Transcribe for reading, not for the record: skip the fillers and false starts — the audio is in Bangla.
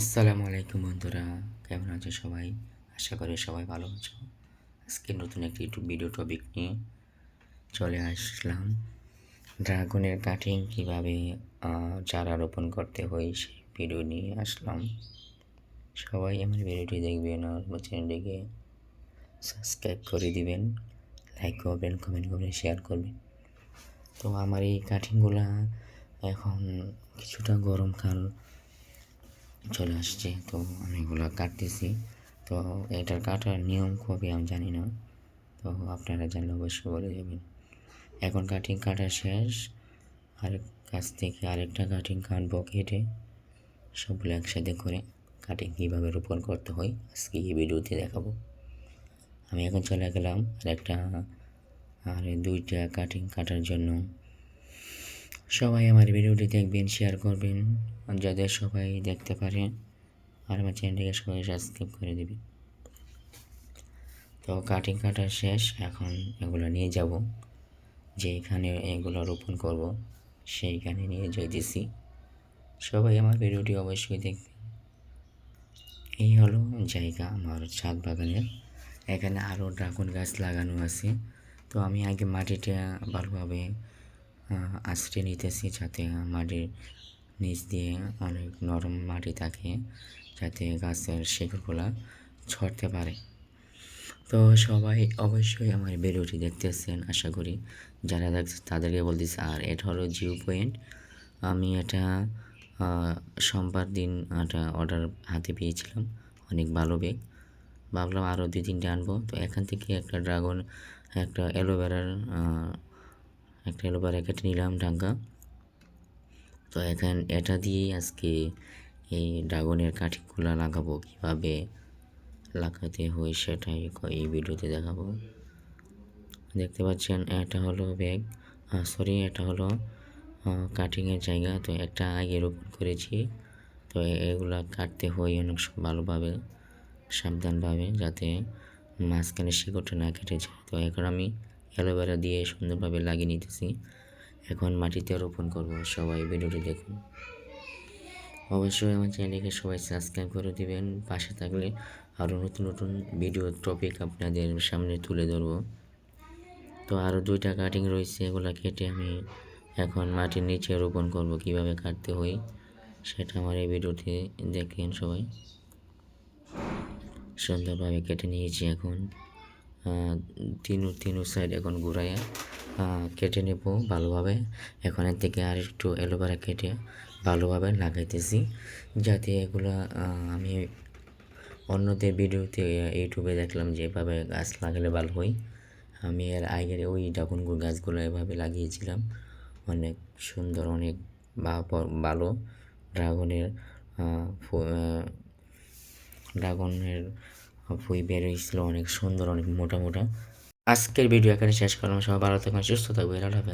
আসসালামু আলাইকুম বন্ধুরা, কেমন আছো সবাই? আশা করি সবাই ভালো আছো। আজকে নতুন একটি ইউটিউব ভিডিও টপিক নিয়ে চলে আসলাম। ড্রাগনের কাটিং কীভাবে চারা রোপণ করতে হয় সেই ভিডিও নিয়ে আসলাম। সবাই আমার ভিডিওটি দেখবেন আর আমার চ্যানেলটিকে সাবস্ক্রাইব করে দিবেন, লাইক করবেন, কমেন্ট করবেন, শেয়ার করবেন। তো আমার এই কাটিংগুলা এখন কিছুটা গরমকাল চলে আসছে, তো আমি এগুলো কাটতেছি। তো এটার কাটার নিয়ম খুবই আমি জানি না, তো আপনারা জানলে অবশ্যই বলে যাবেন। এখন কাটিং কাটা শেষ, আরেক কাছ থেকে আরেকটা কাটিং কাটবো, কেটে সবগুলো একসাথে করে কাটিং কীভাবে রোপণ করতে হয় আজকে এই ভিডিওতে দেখাবো। আমি এখন চলে গেলাম আর দুইটা কাটিং কাটার জন্য। সবাই আমার ভিডিওটি দেখবেন, শেয়ার করবেন যাতে সবাই দেখতে পারে, আর আমার চ্যানেলটিকে সবাই সাবস্ক্রাইব করে দেবে। তো কাটিং কাটা শেষ, এখন এগুলো নিয়ে যাব যেখানে এগুলো রোপণ করব সেইখানে নিয়ে যাইতেছি। সবাই আমার ভিডিওটি অবশ্যই দেখবেন। এই হলো জায়গা আমার ছাদ বাগানের। এখানে আরও ড্রাগন গাছ লাগানো আছে। তো আমি আগে মাটিটা ভালোভাবে আঁচড়ে নিতেছি, যাতে মাটির নিচ দিয়ে অনেক নরম মাটি থাকে, যাতে গাছের শিকড়গুলা ছড়তে পারে। তো সবাই অবশ্যই আমার ভিডিওটি দেখতেছেন আশা করি। যারা দেখছে তাদেরকে বলতেছি। আর এটা হলো জিও পয়েন্ট। আমি এটা সোমবার দিন একটা অর্ডার হাতে পেয়েছিলাম, অনেক ভালো ব্যাগ। ভাবলাম আরও 2-3টে আনবো। তো এখান থেকে একটা ড্রাগন, একটা অ্যালোভেরা কেটে নিলাম ডাঙ্গা। তো এটা দিয়েই আজকে এই ড্রাগনের কাঠিগুলো লাগাবো, কীভাবে লাগাতে হয় সেটাই এই ভিডিওতে দেখাবো। দেখতে পাচ্ছেন এটা হলো ব্যাগ, এটা হলো কাটিংয়ের জায়গা। তো একটা আগে রোপণ করেছি, তো এগুলা কাটতে হয় অনেক ভালোভাবে, সাবধানভাবে, যাতে মাঝখানে শিকড়টা না কেটে যায়। তো এখন আমি অ্যালোভেরা দিয়ে সুন্দরভাবে লাগিয়ে নিতেছি। এখন মাটিতে রোপণ করব। সবাই ভিডিওটি দেখুন। অবশ্যই আমার চ্যানেলকে সবাই সাবস্ক্রাইব করে দিবেন। পাশে থাকলে আরও নতুন নতুন ভিডিও টপিক আপনাদের সামনে তুলে ধরবো। তো আরও 2টা কাটিং রয়েছে, এগুলো কেটে আমি এখন মাটির নিচে রোপণ করব। কিভাবে কাটতে হয় সেটা আমার এই ভিডিওতে দেখেন সবাই। সুন্দরভাবে কেটে নিয়েছি। এখন তিন সাইড এখন ঘুরাইয়া কেটে নেব ভালোভাবে। এখন এর থেকে আর একটু অ্যালোভেরা কেটে ভালোভাবে লাগাইতেছি, যাতে এগুলো আমি অন্যদের ভিডিওতে ইউটিউবে দেখলাম যে এভাবে গাছ লাগালে ভালো হয়। আমি এর আগের ওই ড্রাগন গাছগুলো এভাবে লাগিয়েছিলাম, অনেক সুন্দর, অনেক ভালো ড্রাগনের ফুল বের হয়েছিল, অনেক সুন্দর, অনেক মোটা মোটা। আজকের ভিডিও এখানে শেষ করলাম। সবাই ভালো থাকবেন, সুস্থ থাকবেন। আল্লাহ হাফেজ।